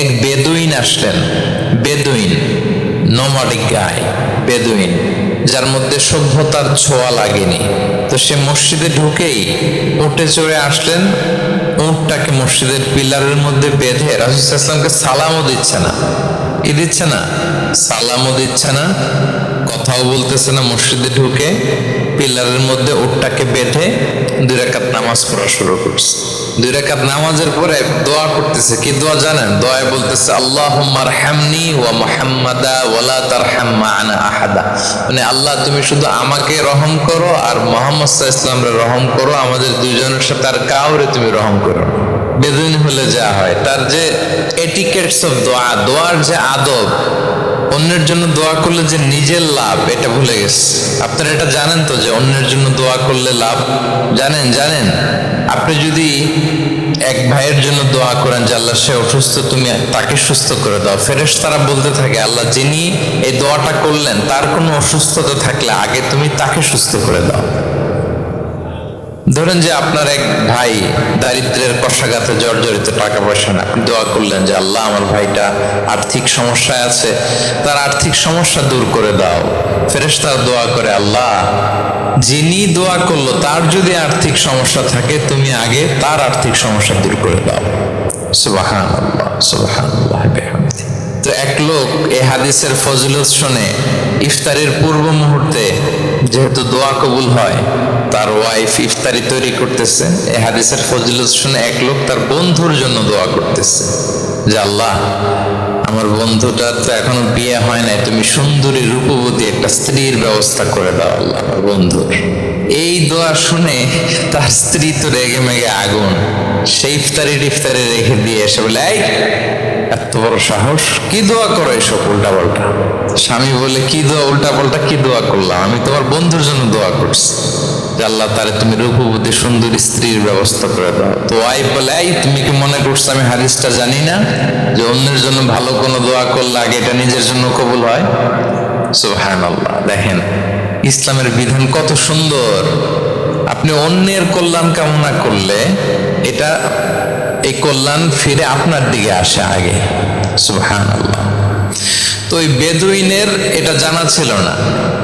এক বেদুইন আসলেন। বেদুইন, নোমাডিক গাই, বেদুইন, যার মধ্যে সভ্যতার ছোঁয়া লাগেনি। তো সে মসজিদে ঢুকেই উঠে চড়ে আসলেন, উটটাকে মসজিদের পিলারের মধ্যে বেঁধে রাসূল সাল্লাল্লাহু আলাইহি ওয়াসাল্লামকে সালামও দিচ্ছে না। কি দিচ্ছে না? সালামও দিচ্ছে না, কথাও বলতেছে না। মসজিদে ঢুকে পিলারের মধ্যে উটটাকে বেঁধে 2 রাকাত নামাজ পড়া শুরু করছে। 2 রাকাত নামাজের পরে দোয়া করতেছে। কি দোয়া জানেন? দোয়ায় বলতেছে আল্লাহুম্মা আরহামনি ওয়া মুহাম্মাদা ওয়া লা তারহাম মা'ানা আহাদা। মানে আল্লাহ তুমি শুধু আমাকে রহম করো আর মুহাম্মদ সাল্লাল্লাহু আলাইহি ওয়াসাল্লামকে রহম করো, আমাদের দুইজনের সাথে আর কাউরে তুমি রহম করো। বেদুইন হলে যা হয়, তার যে এটিকেটস অফ দোয়া, দোয়ার যে আদব, অন্যের জন্য দোয়া করলে যে নিজের লাভ, এটা ভুলে গেছে। আপনারা এটা জানেন তো যে অন্যের জন্য দোয়া করলে লাভ? জানেন? আপনি যদি এক ভাইয়ের জন্য দোয়া করেন যে আল্লাহ সে অসুস্থ, তুমি তাকে সুস্থ করে দাও, ফেরেশতারা বলতে থাকে আল্লাহ যিনি এই দোয়াটা করলেন তার কোনো অসুস্থতা থাকলে আগে তুমি তাকে সুস্থ করে দাও। ধরেন যে আপনার এক ভাই দারিদ্রের কষাঘাতে জর্জরিত, টাকা পয়সা না, আপনি দোয়া করলেন যে আল্লাহ আমার ভাইটা আর্থিক সমস্যায় আছে, তার আর্থিক সমস্যা দূর করে দাও। ফেরেশতারা দোয়া করে আল্লাহ যিনি দোয়া করলো তার যদি আর্থিক সমস্যা থাকে তুমি আগে তার আর্থিক সমস্যা দূর করে দাও। সুবহানাল্লাহ, সুবহানাল্লাহ বিহামদিহি। তো এক লোক এই হাদিসের ফজিলত শুনে ইফতারের পূর্ব মুহূর্তে, যেহেতু দোয়া কবুল হয়, তার ওয়াইফ ইফতারি তৈরি করতেছে। এই হাদিসের ফজিলত শুনে এক লোক তার বন্ধুর জন্য দোয়া করতেছে যে আল্লাহ আমার বন্ধুটার তো এখনো বিয়ে হয় নাই, তুমি সুন্দরী রূপবতী একটা স্ত্রীর ব্যবস্থা করে দাও আল্লাহ আমার বন্ধুর। এই দোয়া শুনে তার স্ত্রী তো রেগে মেগে আগুন। সেই ইফতারি রেখে দিয়ে এসে বলে, এই এত বড় সাহস, কি দোয়া করো এসব উল্টা পাল্টা? স্বামী বলে, কি দোয়া উল্টা পাল্টা? কি দোয়া করলাম? আমি তোমার বন্ধুর জন্য দোয়া করছি যে আল্লাহ তারে তুমি রূপবতী সুন্দরী স্ত্রীর ব্যবস্থা করে দাও। তো ওয়াইফ বলে, এই তুমি কি মনে করছো আমি হাদিসটা জানি না যে অন্যের জন্য ভালো কোনো দোয়া করলে আগে এটা নিজের জন্য কবুল হয়? সুবহানাল্লাহ। দেখেন ইসলামের বিধান কত সুন্দর। আপনি অন্যের কল্যাণ কামনা করলে এটা, এই কল্যাণ ফিরে আপনার দিকে আসে আগে। সুবহানাল্লাহ। তো ওই বেদুইনের এটা জানা ছিল না।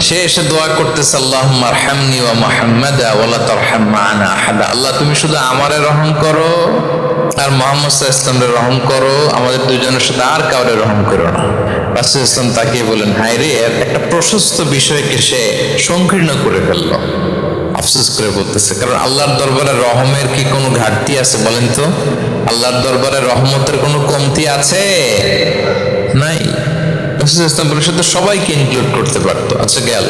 সে এসে দোয়া করতেছে আল্লাহুম্মা আরহামনি ওয়া মুহাম্মাদা ওয়া লা তারহাম মা'ানা আহাদা। আল্লাহ তুমি শুধু আমারে রহম করো আর মুহাম্মদ সাল্লাল্লাহু আলাইহি ওয়াসাল্লামকে রহম করো, আমাদের দুইজনের সাথে আর কাউরে রহম করো না। রাসূল ইসলাম তাকে বলেন, হায় রে, একটা প্রশস্ত বিষয়কে সে সংকীর্ণ করে ফেললো। আফসোস করে বলতেছে, কারণ আল্লাহর দরবারে রহমের কি কোনো ঘাটতি আছে বলেন তো? আল্লাহর দরবারে রহমতের কোনো কমতি আছে? নাই। রাসূল ইসলাম বলে শুধু সবাইকে ইনক্লুড করতে পারতো। আচ্ছা গেল,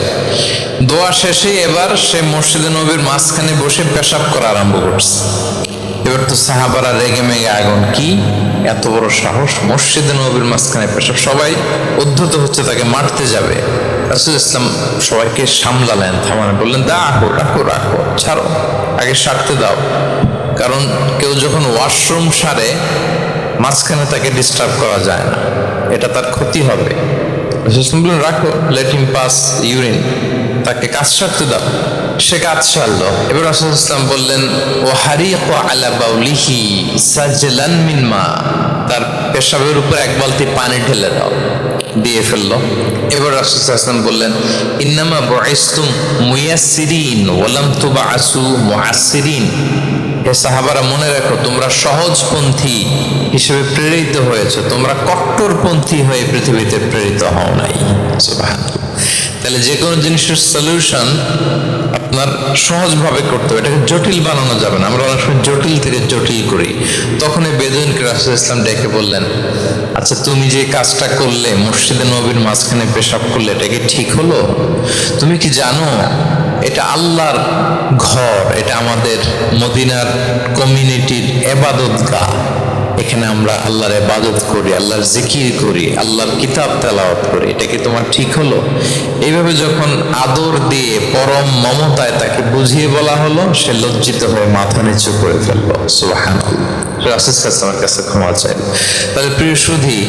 দোয়া শেষে এবার সে মসজিদে নববীর মাঝখানে বসে পেশাব করা আরম্ভ করছে। এবার তো সাহাবারা রেগে মেগে আগুন, কি এত বড় সাহস, মসজিদে নববীর মাঝখানে পেশাব! সবাই উদ্ধত হচ্ছে, তাকে মারতে যাবে। রাসূল ইসলাম সবাইকে সামলালেন, থামালেন, বললেন রাখো রাখো রাখো, ছাড়ো, আগে সারতে দাও। কারণ কেউ যখন ওয়াশরুম সারে মাঝখানে তাকে ডিস্টার্ব করা যায় না, এটা তার ক্ষতি হবে। রাসূল ইসলাম বললেন রাখো, লেট হিম পাস ইউরিন, তাকে কাজ সারতে দাও। সে কাজ সারলো। এবার রাসূল ইসলাম বললেন ও হারিকু আলা বাউলিহি সাজলান মিন মা, তার পেশাবের উপর এক বালতি পানি ঢেলে দাও। দিয়ে ফেললো। এবার রাসূল সাল্লাল্লাহু আলাইহি ওয়াসাল্লাম বললেন ইন্নামা বুইসতুম মুয়াসসিরিন ওয়া লাম তুবআসু মুআসসিরিন। হে সাহাবারা, মনে রাখো তোমরা সহজপন্থী হিসেবে প্রেরিত হয়েছে, তোমরা কট্টরপন্থী হয়ে পৃথিবীতে প্রেরিত হও নাই। সুবহানাল্লাহ। তাহলে যে কোনো জিনিসের সলিউশন আপনার সহজভাবে করতে হবে, এটাকে জটিল বানানো যাবে না। আমরা অনেক সময় জটিল থেকে জটিল করি। তখন এই বেদুইনকে রাসূল ইসলাম ডেকে বললেন, আচ্ছা তুমি যে কাজটা করলে, মসজিদে নববীর মাঝখানে পেশাব করলে, এটা কি ঠিক হলো? তুমি কি জানো এটা আল্লাহর ঘর, এটা আমাদের মদিনার কমিউনিটির ইবাদতগাহ, এখানে আমরা আল্লাহর ইবাদত করি, আল্লাহর জিকির করি, আল্লাহর কিতাব তেলাওয়াত করি, এটা কি তোমার ঠিক হলো? এইভাবে যখন আদর দিয়ে পরম মমতায় তাকে বুঝিয়ে বলা হলো, সে লজ্জিত হয়ে মাথা নিচু করে ফেললো। সুবহানাল্লাহ। রাসূল সাল্লাল্লাহু আলাইহি ওয়াসাল্লাম ক্ষমা চাইলেন। তাহলে প্রিয় সুধী,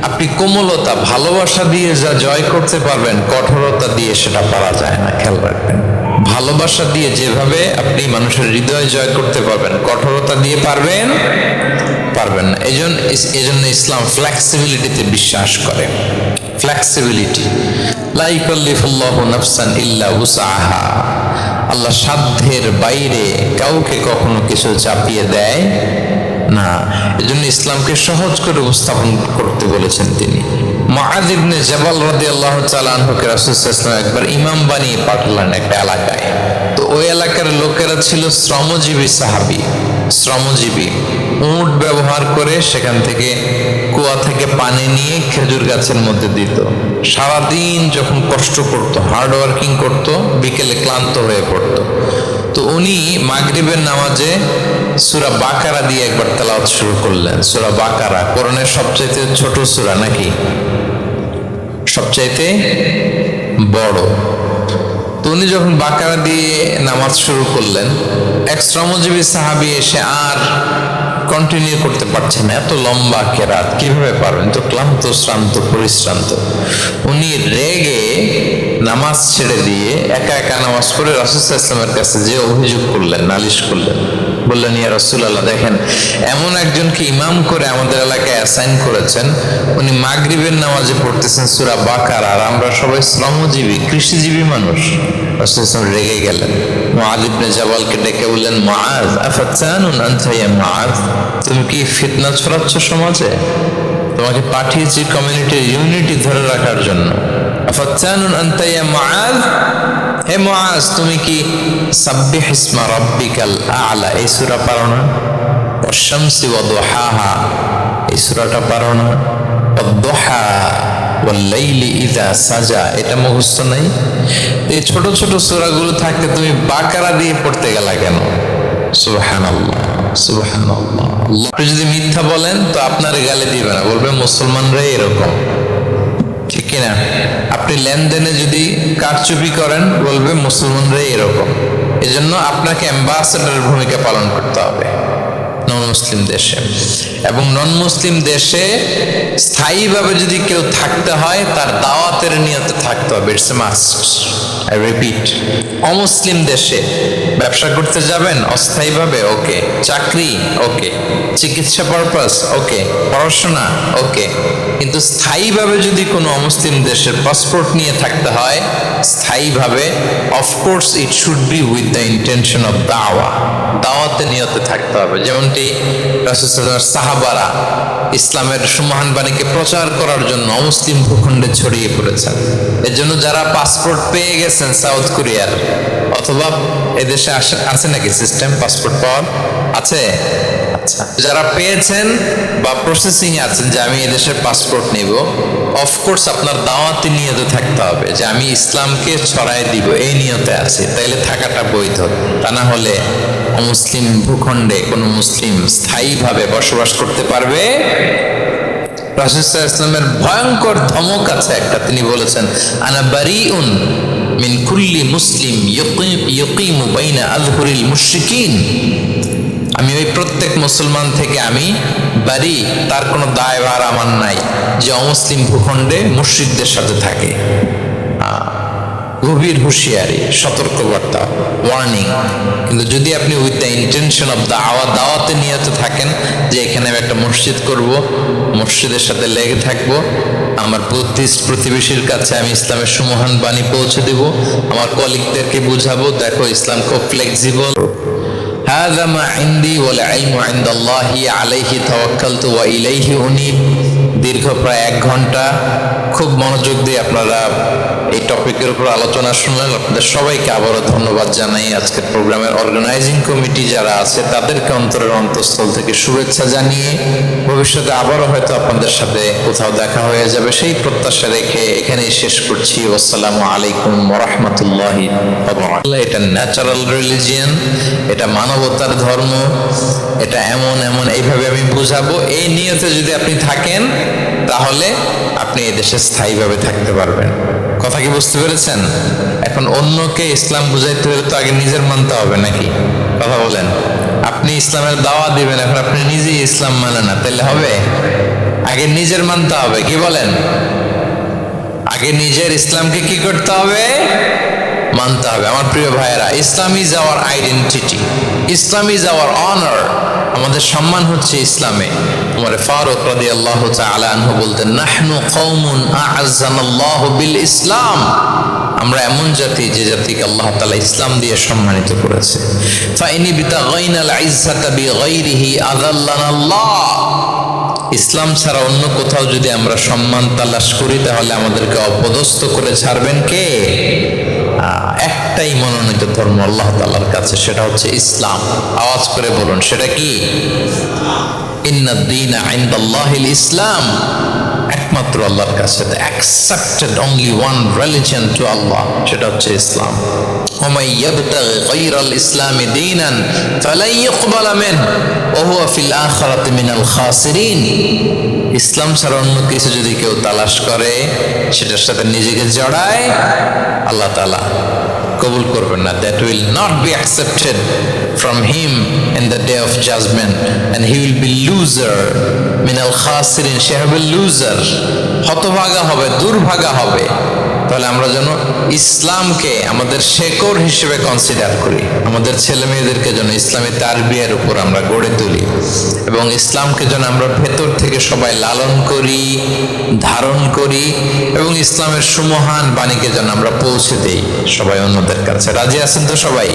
আপনি কোমলতা, ভালোবাসা দিয়ে যা জয় করতে পারবেন, কঠোরতা দিয়ে সেটা পারা যায় না। খেয়াল রাখবেন, ভালোবাসা দিয়ে যেভাবে আপনি মানুষের হৃদয় জয় করতে পারবেন, কঠোরতা দিয়ে পারবেন পারবেন না। এজন্য ইসলাম ফ্লেক্সিবিলিটিতে বিশ্বাস করে। ফ্লেক্সিবিলিটি, লা ইউকাল্লিফুল্লাহু নাফসান ইল্লা উসআহা। আল্লাহ সাধ্যের বাইরে কাউকে কখনো কিছু চাপিয়ে দেয় না। এজন্য ইসলামকে সহজ করে উপস্থাপন করতে বলেছেন তিনি। মুআয ইবনে জাবাল রাদিয়াল্লাহু তাআলা আনহুকে রাসূল সাল্লাল্লাহু আলাইহি ওয়াসাল্লাম একবার ইমাম বানিয়ে পাঠালেন একটা এলাকায়। তো ওই এলাকার লোকেরা ছিল শ্রমজীবী সাহাবী, শ্রমজীবী। উট ব্যবহার করে সেখান থেকে কুয়া থেকে পানি নিয়ে খেজুর গাছের মধ্যে দিত। সারাদিন যখন কষ্ট করতো, হার্ড ওয়ার্কিং করতো, বিকেলে ক্লান্ত হয়ে পড়তো। তো উনি মাগরিবের নামাজে সূরা বাকারা দিয়ে একবার তেলাওয়াত শুরু করলেন। সূরা বাকারা কোরআনের সবচাইতে ছোট সূরা নাকি সবচাইতে বড়? তো উনি যখন বাকারা দিয়ে নামাজ শুরু করলেন, এক শ্রমজীবী সাহাবী এসে আর কন্টিনিউ করতে পারছেন না, এত লম্বা কেরাত কিভাবে পারবেন, তো ক্লান্ত, শ্রান্ত, পরিশ্রান্ত। উনি রেগে নামাজ ছেড়ে দিয়ে একা একা নামাজ পড়ে রাসূল সাল্লাল্লাহু আলাইহি ওয়াসাল্লামের কাছে যে অভিযোগ করলেন, নালিশ করলেন। বললেন, ইয়া রাসূলুল্লাহ, দেখেন এমন একজনকে ইমাম করে আমাদের এলাকায় অ্যাসাইন করেছেন, উনি মাগরিবের নামাজে পড়তেছেন সূরা বাকারা, আর আমরা সবাই শ্রমজীবী, কৃষিজীবী মানুষ। রাসূল সাল্লাল্লাহু আলাইহি ওয়াসাল্লাম রেগে গেলেন। মুআয ইবনে জাবালকে ডেকে বললেন, মুআয আফাতানুন আনতা ইয়া মুআয, তুমি কি ফিতনা ছড়াচ্ছ সমাজে? তোমাকে পাঠিয়েছি কমিউনিটির ইউনিটি ধরে রাখার জন্য। আফাতানুন আনতা ইয়া মুআয, হে মুআয, তুমি কি সাব্বিহ ইসমা রাব্বিকাল আ'লা এই সূরা পারো না? ওয়াশ-শামসি ওয়া দুহাহা এই সূরাটা পারো না? ওয়াদ-দুহা ওয়াল-লাইলি ইযা সাজা এটা মুখস্থ নাই? এই ছোট ছোট সূরাগুলো থাকতে তুমি বাকারা দিয়ে পড়তে গেলা কেন? সুবহানাল্লাহ, সুবহানাল্লাহ। আপনি যদি মিথ্যা বলেন তো আপনার গালে দিবে না, বলবে মুসলমানরাই এরকম, ঠিক কিনা? আপনি লেনদেনে যদি কারচুপি করেন, বলবে মুসলমানরাই এরকম। এজন্য আপনাকে অ্যাম্বাসেডরের ভূমিকা পালন করতে হবে নন মুসলিম দেশে। এবং নন মুসলিম দেশে স্থায়ীভাবে যদি কেউ থাকতে হয়, তার দাওয়াতের নিয়তে থাকতে হবে। It's a must, I repeat. অমুসলিম দেশে ব্যবসা করতে যাবেন অস্থায়ীভাবে, ওকে। চাকরি ওকে, চিকিৎসা পারপাস ওকে, পড়াশোনা ওকে। কিন্তু স্থায়ীভাবে যদি কোনো অমুসলিম দেশের পাসপোর্ট নিয়ে থাকতে হয় স্থায়ীভাবে, of course it should be with the intention of দাওয়া, দাওয়াতে নিয়তে থাকতে হবে। যেমনটি রাসূল সাল্লাল্লাহু আলাইহি ওয়াসাল্লাম সাহাবারা ইসলামের সুমহান বাণীকে প্রচার করার জন্য অমুসলিম ভূখণ্ডে ছড়িয়ে পড়েছেন। এর জন্য যারা পাসপোর্ট পেয়ে গেছেন সাউথ কোরিয়ার, অথবা এদেশে আছে নাকি সিস্টেম পাসপোর্ট পাওয়ার? আছে? আচ্ছা, যারা পেয়েছেন বা প্রসেসিং আছেন যে আমি এদেশের পাসপোর্ট নিব, অফকোর্স আপনার দাওয়াতি নিয়তে থাকতে হবে যে আমি ইসলামকে ছড়াই দিব, এই নিয়তে আছি, তাইলে থাকাটা বৈধ। তা না হলে অমুসলিম ভূখণ্ডে কোনো মুসলিম স্থায়ীভাবে বসবাস করতে পারবে? রাসূল সাল্লাল্লাহু আলাইহি ওয়াসাল্লামের ভয়ঙ্কর ধমক আছে একটা, তিনি বলেছেন, আনা বারিউন মিন কুল্লি মুসলিম ইয়ুকিমু বাইনা আযহুরিল মুশরিকিন, আমি ওই প্রত্যেক মুসলমান থেকে আমি বারি, তার কোনো দায়ভার আমার নাই যে অমুসলিম ভূখণ্ডে মুশরিকদের সাথে থাকে। গভীর হুঁশিয়ারি, সতর্কবার্তা, ওয়ার্নিং। কিন্তু যদি আপনি উইথ দ্য ইন্টেনশন অফ দাওয়াতে নিয়ত থাকেন যে এখানে আমি একটা মসজিদ করব, মসজিদের সাথে লেগে থাকবো, আমার বুদ্ধিস্ট প্রতিবেশীর কাছে আমি ইসলামের সুমহান বাণী পৌঁছে দেব, আমার কলিগদেরকে বুঝাবো দেখো ইসলাম খুব ফ্লেক্সিবল, হাযা মা ইনদি ওয়াল ইলমু ইনদাল্লাহি আলাইহি তাওয়াক্কালতু ওয়া ইলাইহি উনীব। দীর্ঘ প্রায় 1 ঘন্টা খুব মনোযোগ দিয়ে আপনারা এই টপিকের উপর আলোচনা শুনলেন। আপনাদের সবাইকে আবারও ধন্যবাদ জানাই। আজকের প্রোগ্রামের অর্গানাইজিং কমিটি যারা আছে তাদেরকে অন্তরের অন্তঃস্থল থেকে শুভেচ্ছা জানিয়ে ভবিষ্যতে আবারও হয়তো আপনাদের সাথে কোথাও দেখা হয়ে যাবে সেই প্রত্যাশা রেখে এখানেই শেষ করছি। আসসালামু আলাইকুম ওয়া রাহমাতুল্লাহি ওয়া বারাকাতুহু। এটা ন্যাচারাল রিলিজিয়ন, এটা মানবতার ধর্ম, এটা এমন এইভাবে আমি বুঝাবো, এই নিয়তে যদি আপনি থাকেন তাহলে আপনি এই দেশে স্থায়ীভাবে থাকতে পারবেন। কথা কি বুঝতে পেরেছেন? এখন অন্যকে ইসলাম বুঝাইতে হলে তো আগে নিজের মানতে হবে নাকি? কথা বলেন। আপনি ইসলামের দাওয়া দিবেন, এখন আপনি নিজেই ইসলাম মানেন না, তাহলে হবে? আগে নিজের মানতে হবে, কি বলেন? আগে নিজের ইসলামকে কি করতে হবে? মানতে হবে। আমার প্রিয় ভাইয়েরা, Islam is our identity, Islam is our honour, আমাদের সম্মান হচ্ছে ইসলামে। উমর ফারুক রাদিয়াল্লাহু তাআলা আনহু বলতেন, নাহনু কওমুন আ'আজ্জানাল্লাহু বিল ইসলাম, আমরা এমন জাতি যে জাতিকে আল্লাহ তাআলা ইসলাম দিয়ে সম্মানিত করেছে। ফাইনি বিতাগাইনাল ইজ্জাতা বিগাইরিহি আযাল্লানাল্লাহ, ইসলাম ছাড়া অন্য কোথাও যদি আমরা সম্মান তালাশ করি তাহলে আমাদেরকে অপদস্থ করে ছাড়বেন কে? একটাই মনোনীত ধর্ম আল্লাহ তাআলার কাছে, সেটা হচ্ছে ইসলাম। আওয়াজ করে বলুন, সেটা কি? ইন্নাদ দীনা ইনদাল্লাহিল ইসলাম, একমাত্র আল্লাহর কাছে accepted only one religion to Allah, সেটা হচ্ছে ইসলাম। ওমাই ইয়াবতাগি গায়রাল ইসলামি দীনান ফালাই ইউকবালা মিনহু ওয়া হুয়া ফিল আখিরাতি মিনাল খাসিরিন, ইসলাম ছাড়া অন্য কিছু যদি কেউ তালাশ করে, সেটার সাথে নিজেকে জড়ায়, আল্লাহ তাআলা কবুল করবেন না। That will not be accepted from him in the day of judgment, and he will be loser minal khasirin, সে হবে লুজার, হতভাগা হবে, দুর্ভাগা হবে। তাহলে আমরা যেন ইসলামকে আমাদের শেকড় হিসেবে কনসিডার করি, আমাদের ছেলে মেয়েদেরকে যেন ইসলামী তারবিয়ার উপর আমরা গড়ে তুলি, এবং ইসলামকে যেন আমরা ভেতর থেকে সবাই লালন করি, ধারণ করি, এবং ইসলামের সুমহান বাণীকে যেন আমরা পৌঁছে দেই সবাই অন্যদের কাছে। রাজি আছেন তো সবাই?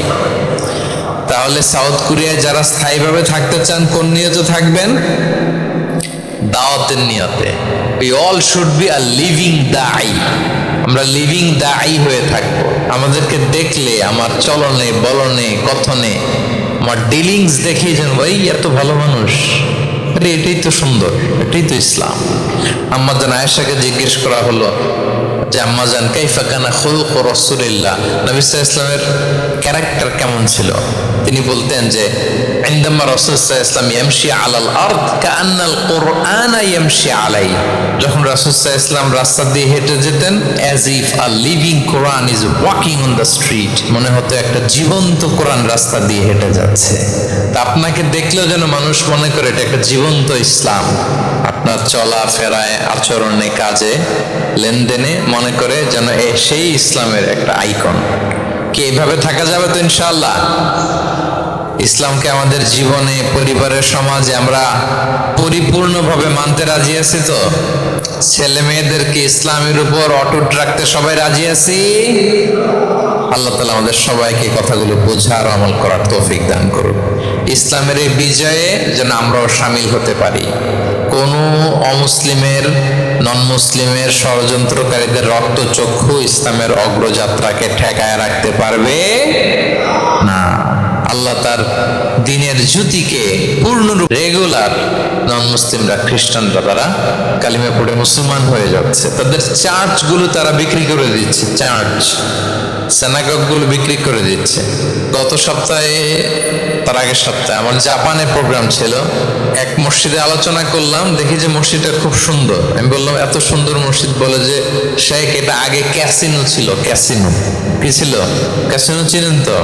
তাহলে সাউথ কোরিয়ায় যারা স্থায়ীভাবে থাকতে চান, কোন নিয়তে থাকবেন? দাওয়াতের নিয়তে। We all should be a living দাঈ, আমরা লিভিং দাঈ হয়ে থাকবো। আমাদেরকে দেখলে, আমার চলনে বলনে কথনে, আমার ডিলিংস দেখেই যেন ভাই এত ভালো মানুষ, আরে এটাই তো সুন্দর, এটাই তো ইসলাম। আম্মাজান আয়েশাকে জিজ্ঞেস করা হলো যে আম্মাজান কাইফা কানা খুলুক রাসূলিল্লাহ, নবী সাল্লাল্লাহু আলাইহি ওয়াসাল্লামের ক্যারেক্টার কেমন ছিল? তিনি বলতেন যে ইনদামা রাসূল সাল্লাল্লাহু আলাইহি ওয়াসাল্লাম ইয়ামশি আলাল আরদ কাআন্নাল কুরআনা ইয়ামশি আলাই, যখন রাসূল সাল্লাল্লাহু আলাইহি ওয়াসাল্লাম রাস্তা দিয়ে হেঁটে যেতেন, as if a living Quran is walking on the street, মনে হতো একটা জীবন্ত কোরআন রাস্তা দিয়ে হেঁটে যাচ্ছে। তা আপনাকে দেখলেও যেন মানুষ মনে করে এটা একটা জীবন্ত ইসলাম, আপনার চলা ফেরায়, আচরণে, কাজে, লেনদেনে মনে করে যেন সেই ইসলামের একটা আইকন। কি এইভাবে থাকা যাবে তো ইনশাআল্লাহ? ইসলামকে আমাদের জীবনে, পরিবারের, সমাজে আমরা পরিপূর্ণভাবে মানতে রাজি আছি তো? ছেলে মেয়েদেরকে ইসলামের উপর অটুট রাখতে সবাই রাজি আছি? আল্লাহ তাআলা আমাদের সবাইকে কথাগুলো বোঝার, আমল করার তৌফিক দান করুন। ইসলামের এই বিজয়ে যেন আমরাও শামিল হতে পারি। কোনো অমুসলিমের, নন মুসলিমের, ষড়যন্ত্রকারীদের রক্তচক্ষু ইসলামের অগ্রযাত্রাকে ঠেকায় রাখতে পারবে না। আল্লাহ তার দ্বীনের জ্যোতিকে পূর্ণরূপে, রেগুলার নন মুসলিমরা, খ্রিস্টানরা, তারা কালিমা পড়ে মুসলমান হয়ে যাচ্ছে। তাদের চার্চগুলো তারা বিক্রি করে দিচ্ছে, চার্চ সিনাগগগুলো বিক্রি করে দিচ্ছে। গত সপ্তাহে, তার আগের সপ্তাহে আমার জাপানে প্রোগ্রাম ছিল, এক মসজিদে আলোচনা করলাম, দেখি যে মসজিদটা খুব সুন্দর। আমি বললাম এত সুন্দর মসজিদ, বলে যে শেখ এটা আগে ক্যাসিনো ছিল। ক্যাসিনো কি ছিল? ক্যাসিনো চিনেন তো?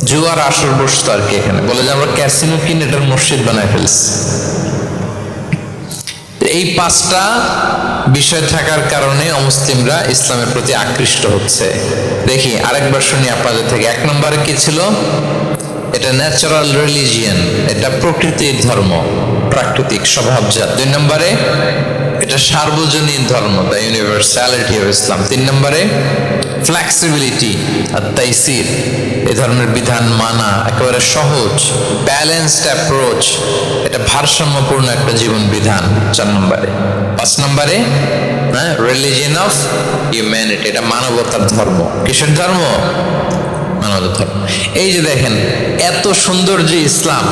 জুয়ার আসর বসতো আর কি এখানে। বলে যে আমরা ক্যাসিনো কিনে এটার মসজিদ বানায় ফেলছি। এই পাঁচটা বিষয় থাকার কারণে অমুসলিমরা ইসলামের প্রতি আকৃষ্ট হচ্ছে। দেখি আরেকবার শুনি আপনাদের থেকে। এক নম্বরে কি ছিল? এটা ন্যাচারাল রিলিজিয়ান, এটা প্রকৃতির ধর্ম, প্রাকৃতিক স্বভাবজাত। 2 নম্বরে এটা সার্বজনীন ধর্ম, দ্য ইউনিভার্সালিটি অফ ইসলাম। 3 নম্বরে ফ্লেক্সিবিলিটি আর তাইসির, এই ধরনের বিধান মানা একেবারে সহজ, ব্যালেন্সড অ্যাপ্রোচ, এটা ভারসাম্যপূর্ণ একটা জীবন বিধান। 4 নম্বরে। 5 নম্বরে রিলিজিয়ন অফ হিউম্যানিটি, এটা মানবতার ধর্ম। কিসের ধর্ম? মানবতার ধর্ম। এই যে দেখেন এত সুন্দর যে ইসলাম,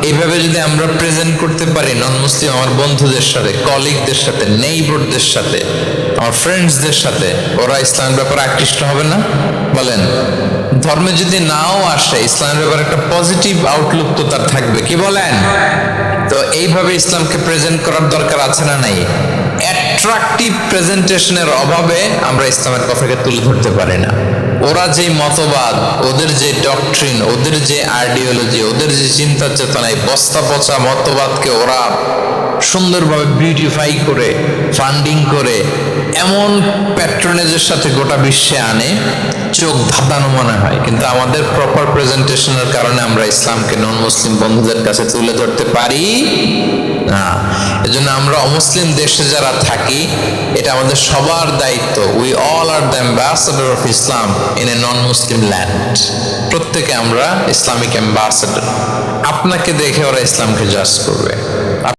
এইভাবে যদি আমরা প্রেজেন্ট করতে পারি নন মুসলিম আমার বন্ধুদের সাথে, কলিগদের সাথে, নেইবরদের সাথে, আমার ফ্রেন্ডসদের সাথে, ওরা ইসলামের ব্যাপারে আকৃষ্ট হবে না? বলেন। ধর্মে যদি নাও আসে, ইসলামের ব্যাপারে একটা পজিটিভ আউটলুক তো তার থাকবে, কি বলেন? তো এইভাবে ইসলামকে প্রেজেন্ট করার দরকার আছে না নাই? অ্যাট্রাকটিভ প্রেজেন্টেশনের অভাবে আমরা ইসলামের কথাকে তুলে ধরতে পারি না। ওরা যে মতবাদ, ওদের যে ডক্ট্রিন, ওদের যে আইডিওলজি, ওদের যে চিন্তা চেতনা, এই বস্তা পচা মতবাদকে ওরা সুন্দরভাবে বিউটিফাই করে, ফান্ডিং করে, এমন প্যাট্রনেজের সাথে গোটা বিশ্বে আনে, চোখ ধাঁধানো মনে হয়, কিন্তু আমাদের প্রপার প্রেজেন্টেশনের কারণে আমরা ইসলামকে নন মুসলিম বন্ধুদের কাছে তুলে ধরতে পারি না। এজন্য আমরা অমুসলিম দেশে যারা থাকি, এটা আমাদের সবার দায়িত্ব। We all are the ambassador of Islam in a non Muslim land. প্রত্যেকে আমরা ইসলামিক অ্যাম্বাসেডর। আপনাকে দেখে ওরা ইসলামকে জাজ করবে।